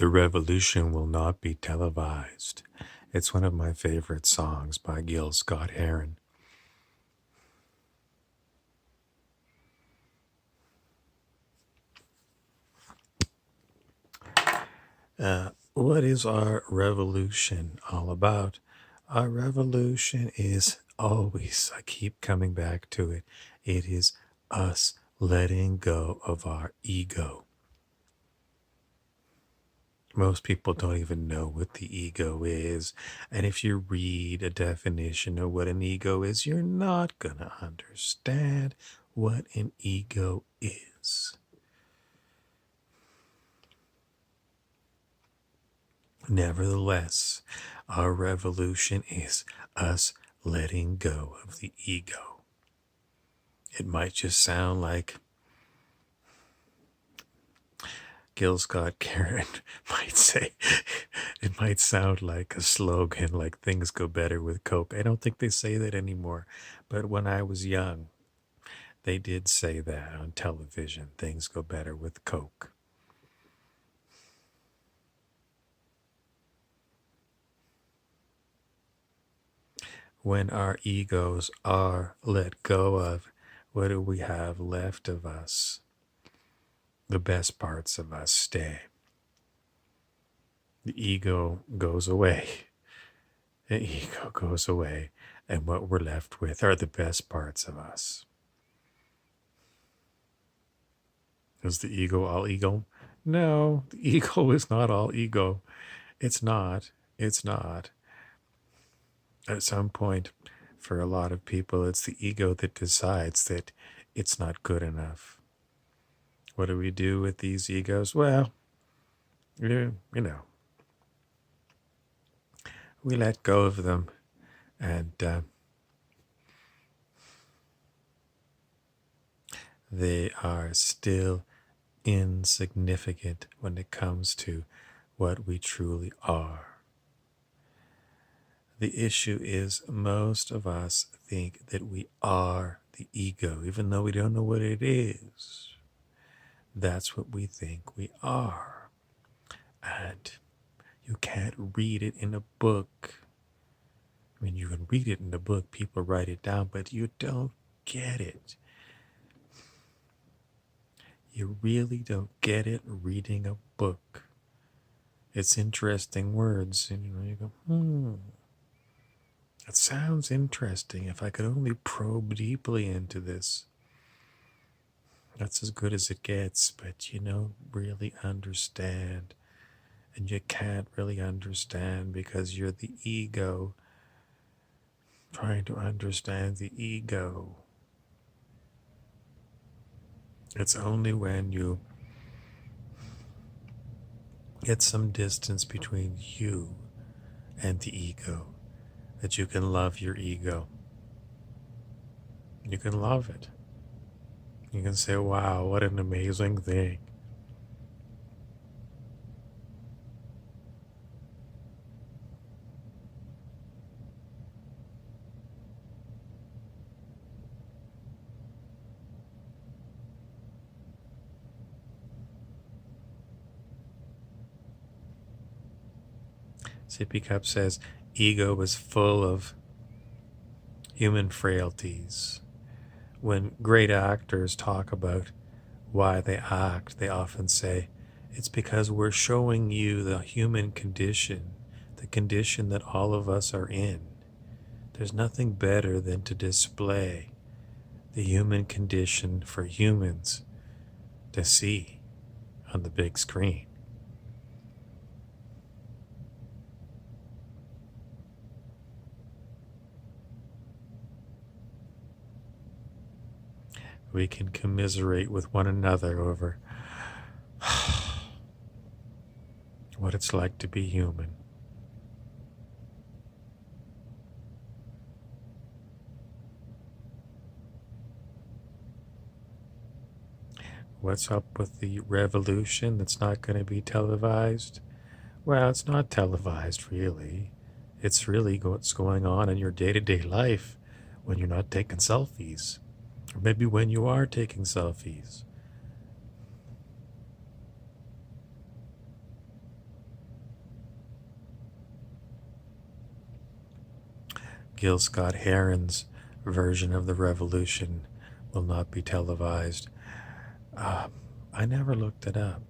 The revolution will not be televised. It's one of my favorite songs by Gil Scott Heron. What is our revolution all about? Our revolution is always, I keep coming back to it, it is us letting go of our ego. Most people don't even know what the ego is. And if you read a definition of what an ego is, you're not going to understand what an ego is. Nevertheless, our revolution is us letting go of the ego. It might just sound like Gil Scott Heron might say, it might sound like a slogan, like things go better with Coke. I don't think they say that anymore. But when I was young, they did say that on television, things go better with Coke. When our egos are let go of, what do we have left of us? The best parts of us stay. The ego goes away. The ego goes away, and what we're left with are the best parts of us. Is the ego all ego? No, the ego is not all ego. It's not. It's not. At some point, for a lot of people, it's the ego that decides that it's not good enough. What do we do with these egos? Well, you know, we let go of them, and they are still insignificant when it comes to what we truly are. The issue is most of us think that we are the ego, even though we don't know what it is. That's what we think we are. And you can't read it in a book. I mean, you can read it in a book, people write it down, but you don't get it. You really don't get it reading a book. It's interesting words, and you go, that sounds interesting. If I could only probe deeply into this. That's as good as it gets, but you don't really understand. And you can't really understand because you're the ego trying to understand the ego. It's only when you get some distance between you and the ego that you can love your ego. You can love it. You can say, wow, what an amazing thing. Sippy Cup says, ego is full of human frailties. When great actors talk about why they act, they often say, it's because we're showing you the human condition, the condition that all of us are in. There's nothing better than to display the human condition for humans to see on the big screen. We can commiserate with one another over what it's like to be human. What's up with the revolution that's not going to be televised? Well, it's not televised, really. It's really what's going on in your day-to-day life when you're not taking selfies. Or maybe when you are taking selfies. Gil Scott Heron's version of the revolution will not be televised. I never looked it up.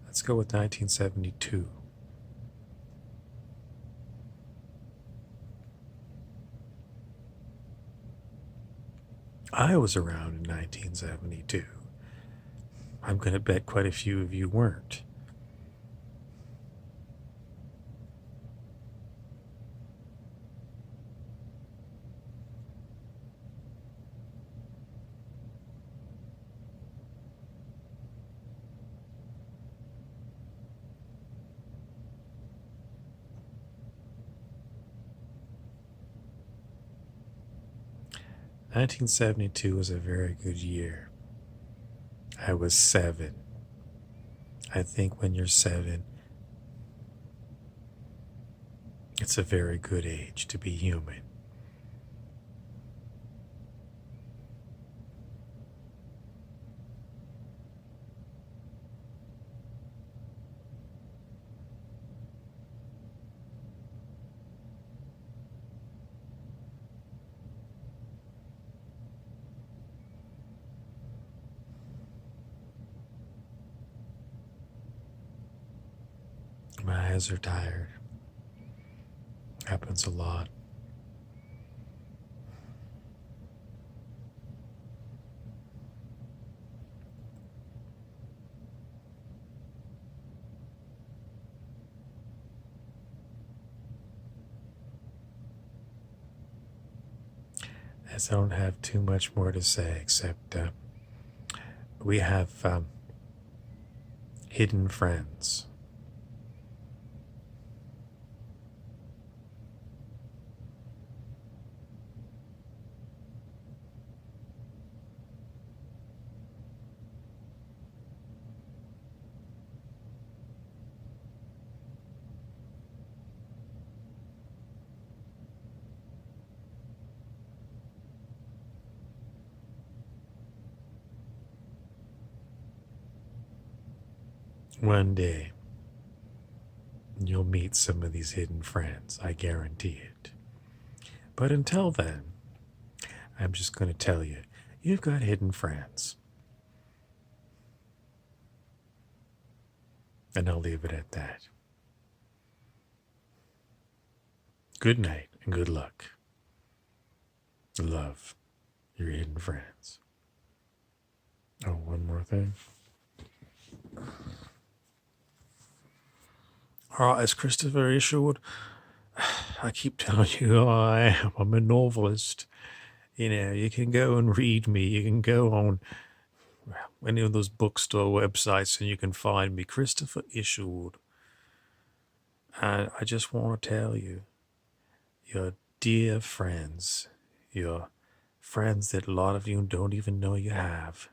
Let's go with 1972. I was around in 1972. I'm going to bet quite a few of you weren't. "1972 was a very good year. I was 7. I think when you're 7, it's a very good age to be human. My eyes are tired. Happens a lot. As I don't have too much more to say except we have hidden friends. One day, you'll meet some of these hidden friends, I guarantee it. But until then, I'm just going to tell you, you've got hidden friends. And I'll leave it at that. Good night and good luck. Love, your hidden friends. Oh, one more thing. As Christopher Isherwood, I keep telling you who I am. I'm a novelist. You know, you can go and read me. You can go on any of those bookstore websites and you can find me, Christopher Isherwood. And I just want to tell you, your dear friends, your friends that a lot of you don't even know you have,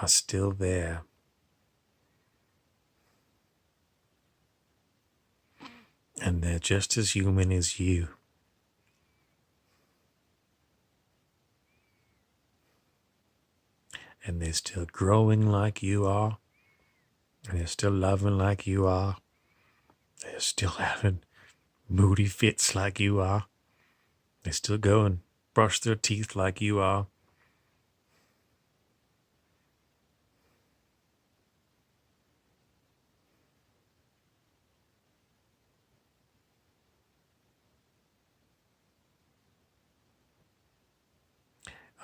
are still there. And they're just as human as you. And they're still growing like you are. And they're still loving like you are. They're still having moody fits like you are. They still go and brush their teeth like you are.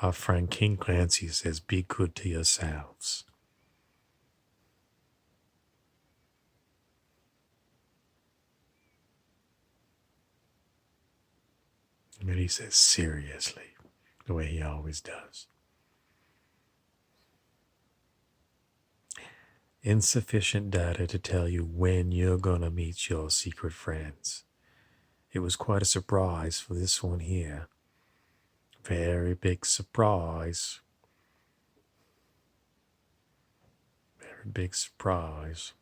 Our friend King Clancy says, be good to yourselves. And he says, seriously, the way he always does. Insufficient data to tell you when you're going to meet your secret friends. It was quite a surprise for this one here. Very big surprise. Very big surprise.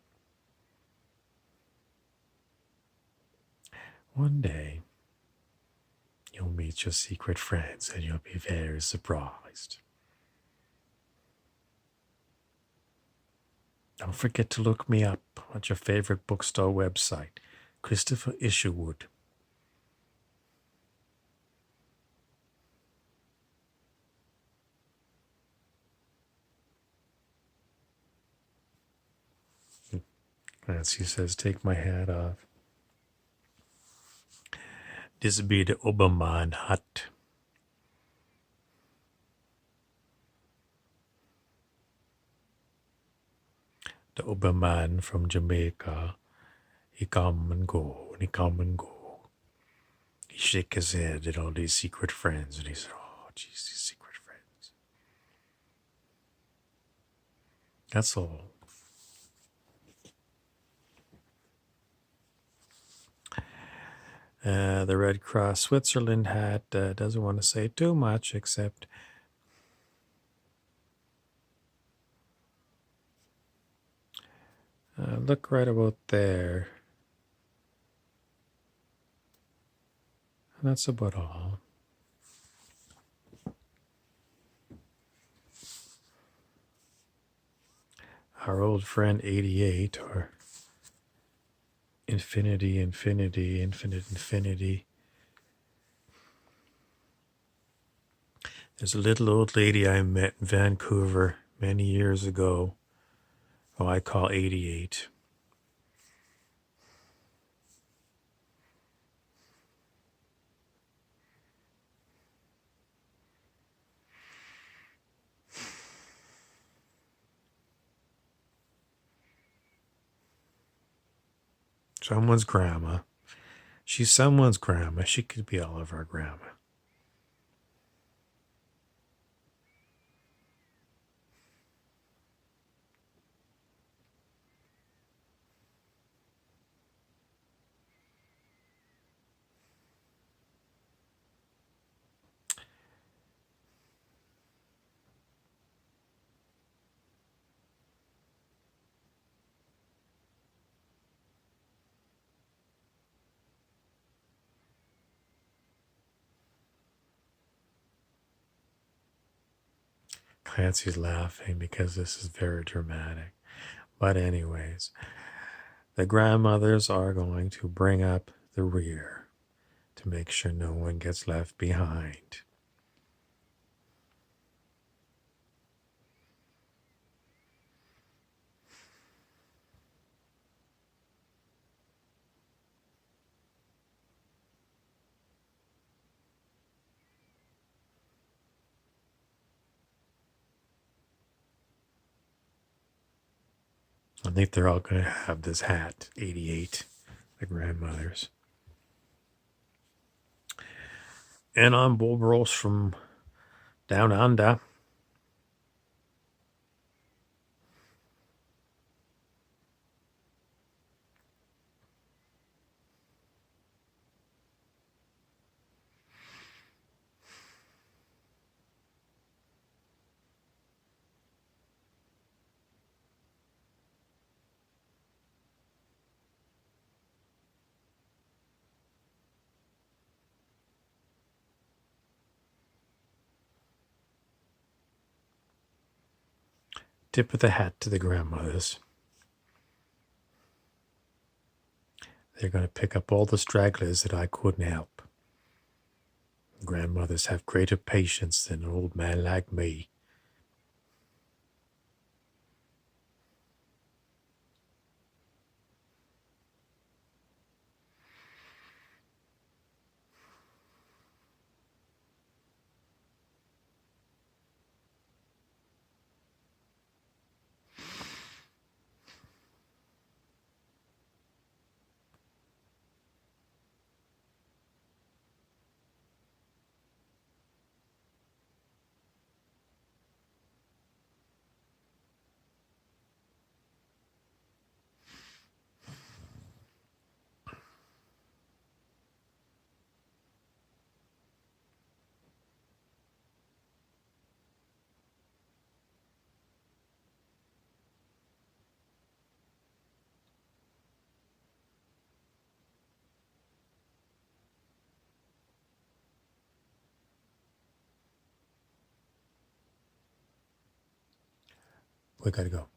One day, you'll meet your secret friends and you'll be very surprised. Don't forget to look me up at your favorite bookstore website, Christopher Isherwood. Nancy says, take my hat off. This be the Obermann hat. The Obermann from Jamaica. He come and go, and he come and go. He shake his head at all these secret friends, and he said, oh, geez, these secret friends. That's all. The Red Cross Switzerland hat doesn't want to say too much, except look right about there. And that's about all. Our old friend 88, or Infinity, Infinity, Infinite Infinity. There's a little old lady I met in Vancouver many years ago, who I call 88. Someone's grandma. She's someone's grandma. She could be all of our grandma. Clancy's laughing because this is very dramatic. But anyways, the grandmothers are going to bring up the rear to make sure no one gets left behind. I think they're all going to have this hat, 88, the grandmothers. And I'm Bob Ross from Down Under. Tip of the hat to the grandmothers. They're going to pick up all the stragglers that I couldn't help. Grandmothers have greater patience than an old man like me. We got to go.